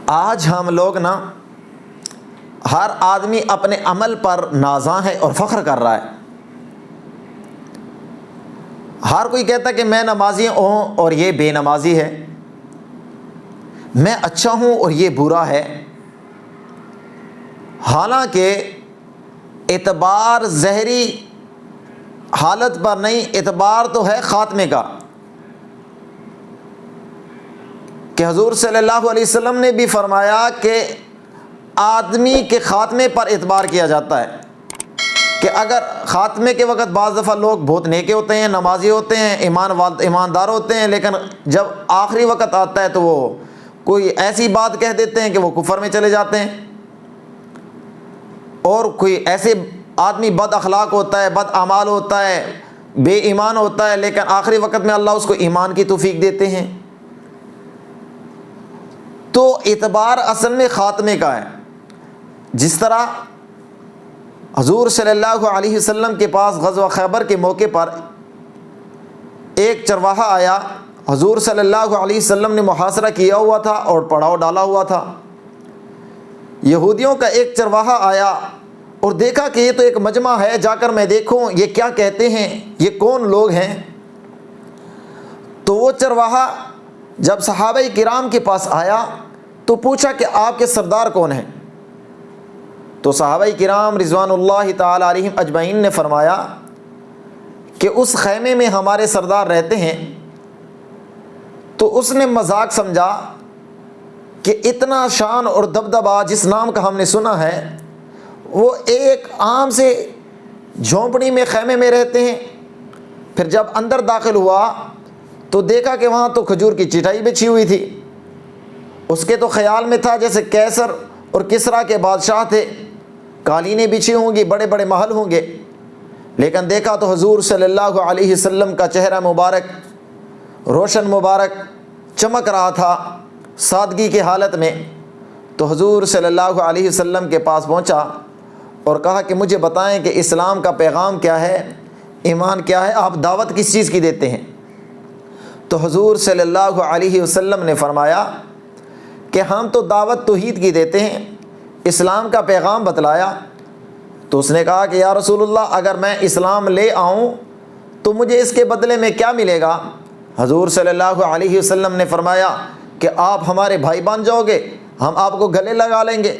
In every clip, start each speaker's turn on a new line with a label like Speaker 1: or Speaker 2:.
Speaker 1: آج ہم لوگ نا ہر آدمی اپنے عمل پر نازاں ہے اور فخر کر رہا ہے. ہر کوئی کہتا ہے کہ میں نمازی ہوں اور یہ بے نمازی ہے، میں اچھا ہوں اور یہ برا ہے. حالانکہ اعتبار ظاہری حالت پر نہیں، اعتبار تو ہے خاتمے کا، کہ حضور صلی اللہ علیہ وسلم نے بھی فرمایا کہ آدمی کے خاتمے پر اعتبار کیا جاتا ہے. کہ اگر خاتمے کے وقت بعض دفعہ لوگ بہت نیکے ہوتے ہیں، نمازی ہوتے ہیں، ایماندار ہوتے ہیں، لیکن جب آخری وقت آتا ہے تو وہ کوئی ایسی بات کہہ دیتے ہیں کہ وہ کفر میں چلے جاتے ہیں. اور کوئی ایسے آدمی بد اخلاق ہوتا ہے، بد اعمال ہوتا ہے، بے ایمان ہوتا ہے، لیکن آخری وقت میں اللہ اس کو ایمان کی توفیق دیتے ہیں. تو اعتبار اصل میں خاتمے کا ہے. جس طرح حضور صلی اللہ علیہ وسلم کے پاس غزوہ خیبر کے موقع پر ایک چرواہا آیا. حضور صلی اللہ علیہ وسلم نے محاصرہ کیا ہوا تھا اور پڑاؤ ڈالا ہوا تھا. یہودیوں کا ایک چرواہا آیا اور دیکھا کہ یہ تو ایک مجمع ہے، جا کر میں دیکھوں یہ کیا کہتے ہیں، یہ کون لوگ ہیں. تو وہ چرواہا جب صحابہ کرام کے پاس آیا تو پوچھا کہ آپ کے سردار کون ہیں. تو صحابہ کرام رضوان اللہ تعالی علیہم اجمعین نے فرمایا کہ اس خیمے میں ہمارے سردار رہتے ہیں. تو اس نے مذاق سمجھا کہ اتنا شان اور دبدبہ جس نام کا ہم نے سنا ہے، وہ ایک عام سے جھونپڑی میں خیمے میں رہتے ہیں. پھر جب اندر داخل ہوا تو دیکھا کہ وہاں تو کھجور کی چٹائی بچھی ہوئی تھی. اس کے تو خیال میں تھا جیسے کیسر اور کسریٰ کے بادشاہ تھے، قالینیں بچھی ہوں گی، بڑے بڑے محل ہوں گے. لیکن دیکھا تو حضور صلی اللہ علیہ وسلم کا چہرہ مبارک روشن مبارک چمک رہا تھا سادگی کی حالت میں. تو حضور صلی اللہ علیہ وسلم کے پاس پہنچا اور کہا کہ مجھے بتائیں کہ اسلام کا پیغام کیا ہے، ایمان کیا ہے، آپ دعوت کس چیز کی دیتے ہیں. تو حضور صلی اللہ علیہ وسلم نے فرمایا کہ ہم تو دعوت توحید کی دیتے ہیں، اسلام کا پیغام بتلایا. تو اس نے کہا کہ یا رسول اللہ، اگر میں اسلام لے آؤں تو مجھے اس کے بدلے میں کیا ملے گا؟ حضور صلی اللہ علیہ وسلم نے فرمایا کہ آپ ہمارے بھائی بن جاؤ گے، ہم آپ کو گلے لگا لیں گے.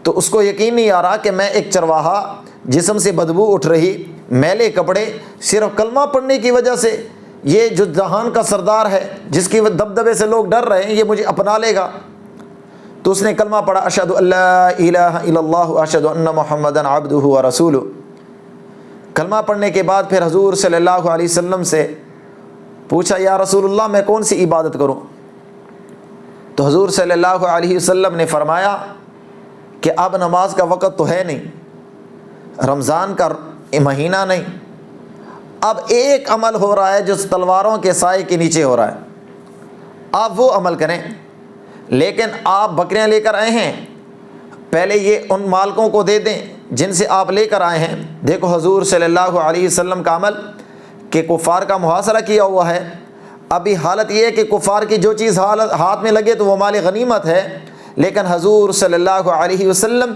Speaker 1: تو اس کو یقین نہیں آ رہا کہ میں ایک چرواہا، جسم سے بدبو اٹھ رہی، میلے کپڑے، صرف کلمہ پڑھنے کی وجہ سے یہ جو جہان کا سردار ہے، جس کی دبدبے سے لوگ ڈر رہے ہیں، یہ مجھے اپنا لے گا. تو اس نے کلمہ پڑھا، اشہد ان لا الہ الا اللہ اشہد ان محمدً عبدہ ورسولہ. کلمہ پڑھنے کے بعد پھر حضور صلی اللہ علیہ وسلم سے پوچھا یا رسول اللہ میں کون سی عبادت کروں؟ تو حضور صلی اللہ علیہ وسلم نے فرمایا کہ اب نماز کا وقت تو ہے نہیں، رمضان کا مہینہ نہیں، اب ایک عمل ہو رہا ہے جو تلواروں کے سائے کے نیچے ہو رہا ہے، آپ وہ عمل کریں. لیکن آپ بکریاں لے کر آئے ہیں، پہلے یہ ان مالکوں کو دے دیں جن سے آپ لے کر آئے ہیں. دیکھو حضور صلی اللہ علیہ وسلم کا عمل کہ کفار کا محاصرہ کیا ہوا ہے. ابھی حالت یہ ہے کہ کفار کی جو چیز ہاتھ میں لگے تو وہ مال غنیمت ہے، لیکن حضور صلی اللہ علیہ وسلم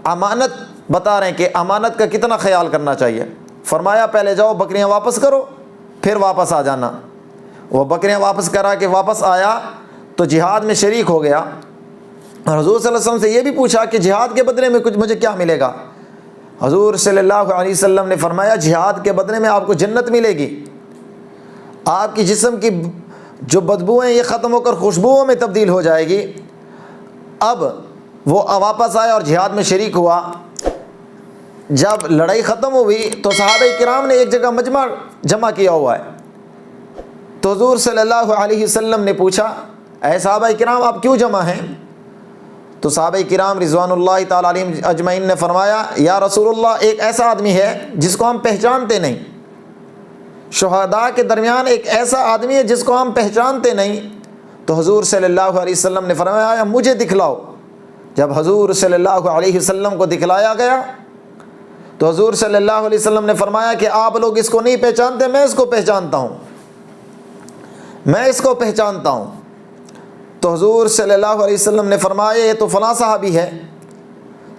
Speaker 1: امانت بتا رہے ہیں کہ امانت کا کتنا خیال کرنا چاہیے. فرمایا پہلے جاؤ بکریاں واپس کرو پھر واپس آ جانا. وہ بکریاں واپس کرا کے واپس آیا تو جہاد میں شریک ہو گیا. اور حضور صلی اللہ علیہ وسلم سے یہ بھی پوچھا کہ جہاد کے بدلے میں کچھ مجھے کیا ملے گا؟ حضور صلی اللہ علیہ وسلم نے فرمایا جہاد کے بدلے میں آپ کو جنت ملے گی، آپ کی جسم کی جو بدبو ہیں یہ ختم ہو کر خوشبوؤں میں تبدیل ہو جائے گی. اب وہ واپس آیا اور جہاد میں شریک ہوا. جب لڑائی ختم ہوئی تو صحابہ کرام نے ایک جگہ مجمع جمع کیا ہوا ہے. تو حضور صلی اللہ علیہ وسلم نے پوچھا اے صحابہ کرام آپ کیوں جمع ہیں؟ تو صحابہ کرام رضوان اللہ تعالی علیہم اجمعین نے فرمایا یا رسول اللہ ایک ایسا آدمی ہے جس کو ہم پہچانتے نہیں، شہداء کے درمیان ایک ایسا آدمی ہے جس کو ہم پہچانتے نہیں. تو حضور صلی اللہ علیہ وسلم نے فرمایا مجھے دکھلاؤ. جب حضور صلی اللہ علیہ وسلم کو دکھلایا گیا تو حضور صلی اللہ علیہ وسلم نے فرمایا کہ آپ لوگ اس کو نہیں پہچانتے، میں اس کو پہچانتا ہوں، میں اس کو پہچانتا ہوں. تو حضور صلی اللہ علیہ وسلم نے فرمایا یہ تو فلاں صحابی ہے.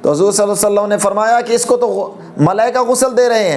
Speaker 1: تو حضور صلی اللہ علیہ وسلم نے فرمایا کہ اس کو تو ملائکہ غسل دے رہے ہیں.